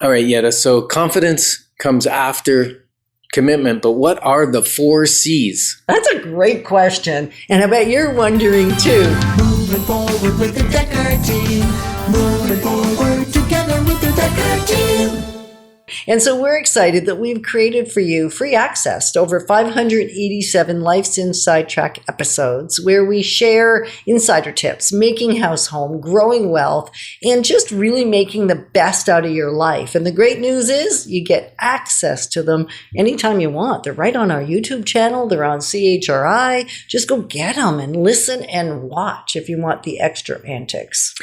All right, Yetta. So confidence comes after commitment, but what are the 4 C's? That's a great question. And I bet you're wondering too. Moving forward with the Dekker Team. Moving forward together with the Dekker Team. And so we're excited that we've created for you free access to over 587 Life's Inside Track episodes where we share insider tips, making house home, growing wealth, and just really making the best out of your life. And the great news is you get access to them anytime you want. They're right on our YouTube channel. They're on CHRI. Just go get them and listen and watch if you want the extra antics.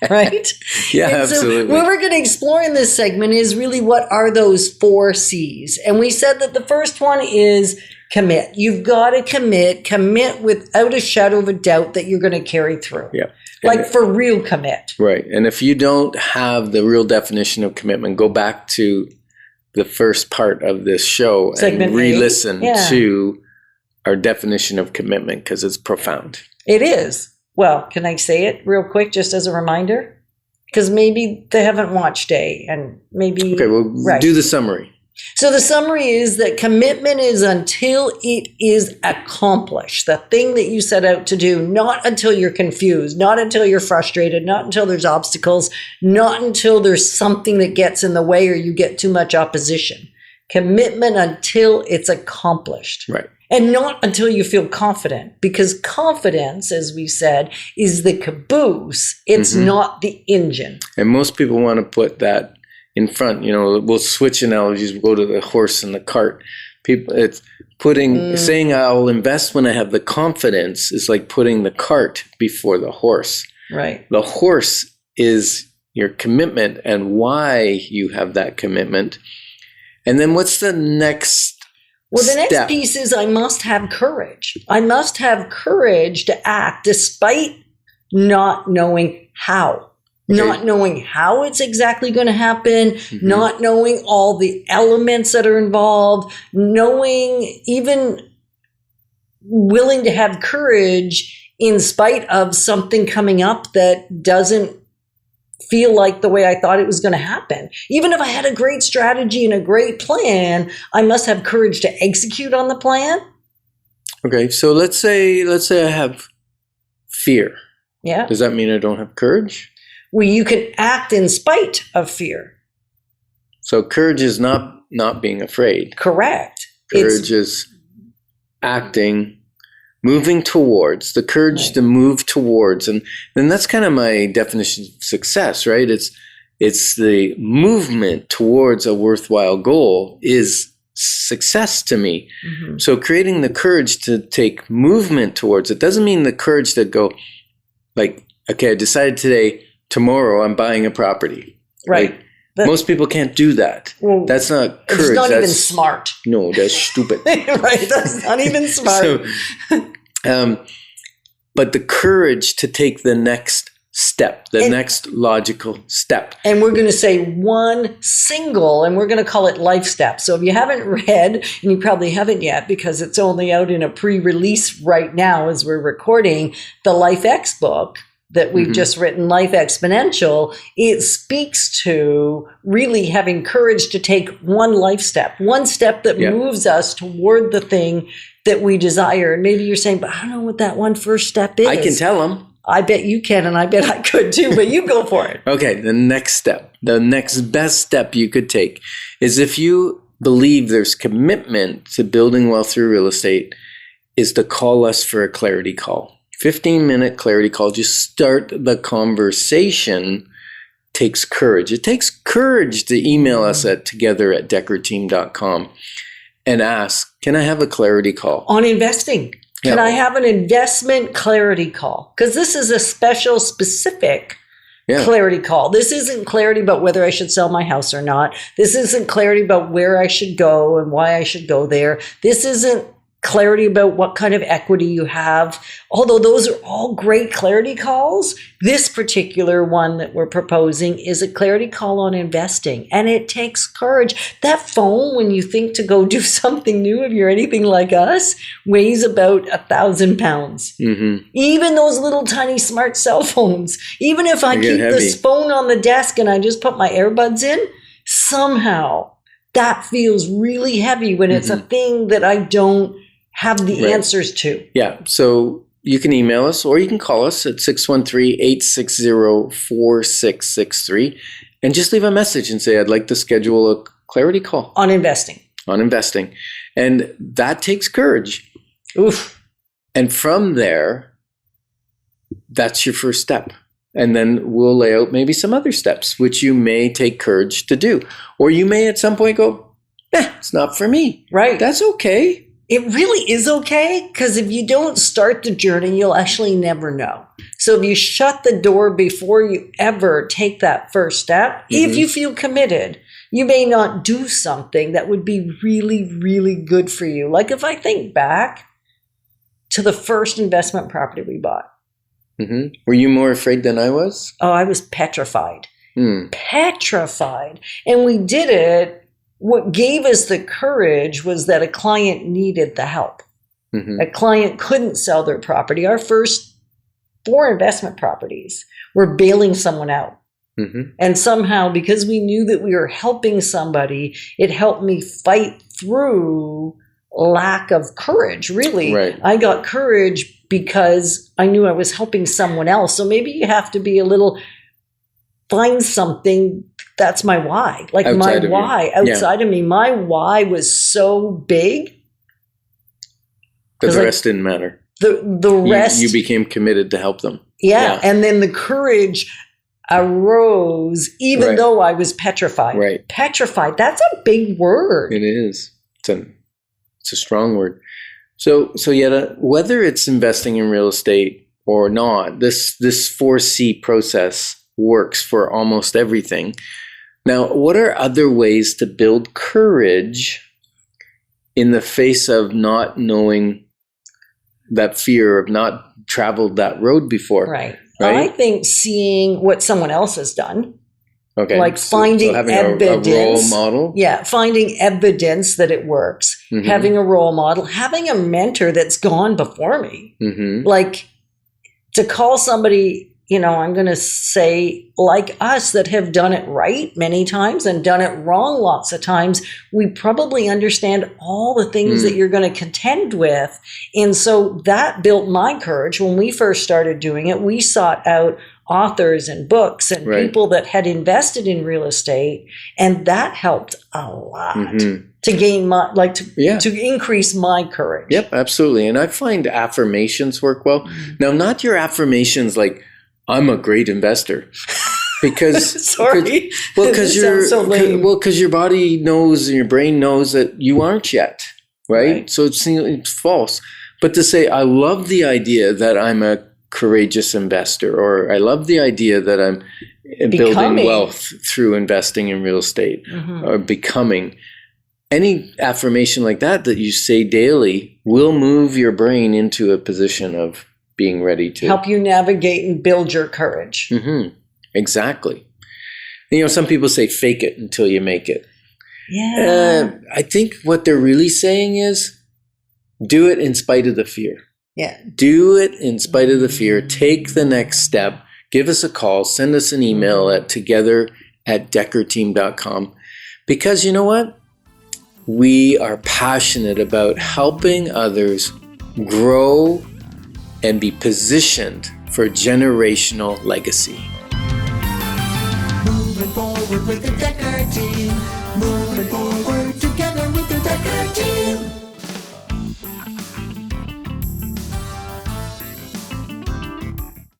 Right? Yeah, and absolutely. So what we're going to explore in this segment is really what are those 4 C's. And we said that the first one is commit. You've got to commit without a shadow of a doubt that you're going to carry through. Yeah. Like for real commit. Right. And if you don't have the real definition of commitment, go back to the first part of this show Segment and re-listen yeah. to our definition of commitment because it's profound. It is. Well, can I say it real quick just as a reminder? Because maybe they haven't watched A and maybe... Okay, well, right. do the summary. So the summary is that commitment is until it is accomplished. The thing that you set out to do, not until you're confused, not until you're frustrated, not until there's obstacles, not until there's something that gets in the way or you get too much opposition. Commitment until it's accomplished. Right. And not until you feel confident, because confidence, as we said, is the caboose. It's not the engine. And most people want to put that in front. You know, we'll switch analogies. We'll go to the horse and the cart. People, it's putting, saying I'll invest when I have the confidence is like putting the cart before the horse. Right. The horse is your commitment and why you have that commitment. And then what's the next Well, the next step? piece is I must have courage. I must have courage to act despite not knowing how. Okay. Not knowing how it's exactly going to happen, not knowing all the elements that are involved, knowing even willing to have courage in spite of something coming up that doesn't feel like the way I thought it was going to happen. Even if I had a great strategy and a great plan, I must have courage to execute on the plan. Okay, so let's say I have fear. Yeah. Does that mean I don't have courage? Well, you can act in spite of fear. So courage is not being afraid. Correct. Courage is acting, moving towards, the courage to move towards. And that's kind of my definition of success, right? It's the movement towards a worthwhile goal is success to me. So creating the courage to take movement towards it doesn't mean the courage to go like, okay, I decided tomorrow I'm buying a property. Right. Like, most people can't do that. Well, that's not courage. It's not even smart. No, that's stupid. Right. That's not even smart. But the courage to take the next step, next logical step. And we're going to say one single, and we're going to call it life step. So if you haven't read, and you probably haven't yet because it's only out in a pre-release right now as we're recording, the Life X book that we've just written, Life Exponential, it speaks to really having courage to take one life step, one step that moves us toward the thing that we desire. And maybe you're saying, but I don't know what that one first step is. I can tell them. I bet you can, and I bet I could too, but you go for it. Okay, the next step, the next best step you could take is if you believe there's commitment to building wealth through real estate, is to call us for a clarity call. 15-minute clarity call. Just start the conversation. Takes courage. It takes courage to email us at together@dekkerteam.com and ask, can I have a clarity call? On investing. Can I have an investment clarity call? Because this is a special, specific clarity call. This isn't clarity about whether I should sell my house or not. This isn't clarity about where I should go and why I should go there. This isn't clarity about what kind of equity you have. Although those are all great clarity calls, this particular one that we're proposing is a clarity call on investing. And it takes courage. That phone, when you think to go do something new, if you're anything like us, weighs about 1,000 pounds. Mm-hmm. Even those little tiny smart cell phones, even if I keep this phone on the desk and I just put my earbuds in, somehow that feels really heavy when it's a thing that I don't have the answers to. Yeah. So you can email us or you can call us at 613-860-4663 and just leave a message and say, I'd like to schedule a clarity call. On investing. And that takes courage. Oof. And from there, that's your first step. And then we'll lay out maybe some other steps, which you may take courage to do. Or you may at some point go, it's not for me. Right. That's okay. It really is okay, because if you don't start the journey, you'll actually never know. So if you shut the door before you ever take that first step, if you feel committed, you may not do something that would be really, really good for you. Like if I think back to the first investment property we bought. Mm-hmm. Were you more afraid than I was? Oh, I was petrified. Petrified. And we did it. What gave us the courage was that a client needed the help. A client couldn't sell their property. Our first 4 investment properties were bailing someone out. And somehow, because we knew that we were helping somebody, it helped me fight through lack of courage, really. Right. I got courage because I knew I was helping someone else. So maybe you have to be find something. That's my why. Like outside my why outside of me. My why was so big. Because the rest didn't matter. The rest. You became committed to help them. Yeah. And then the courage arose even though I was petrified. Right. Petrified. That's a big word. It is. It's a strong word. So Yetta, whether it's investing in real estate or not, this 4C process works for almost everything. Now, what are other ways to build courage in the face of not knowing, that fear of not traveled that road before? Right? I think seeing what someone else has done. Okay. Like finding having evidence. A role model? Yeah, finding evidence that it works. Having a role model. Having a mentor that's gone before me. Like to call somebody, I'm going to say like us that have done it right many times and done it wrong lots of times, we probably understand all the things that you're going to contend with. And so that built my courage. When we first started doing it, we sought out authors and books and people that had invested in real estate. And that helped a lot to gain to increase my courage. Yep, absolutely. And I find affirmations work well. Now, not your affirmations like, I'm a great investor, because sorry, because your body knows and your brain knows that you aren't yet, right? So it's false. But to say, I love the idea that I'm a courageous investor, or I love the idea that I'm building wealth through investing in real estate, or becoming. Any affirmation like that you say daily will move your brain into a position of being ready to help you navigate and build your courage. Exactly. Some people say fake it until you make it. Yeah. I think what they're really saying is do it in spite of the fear. Yeah. Do it in spite of the fear. Take the next step. Give us a call. Send us an email at together@dekkerteam.com. Because you know what? We are passionate about helping others grow and be positioned for generational legacy. Moving forward with the Dekker Team. Moving forward.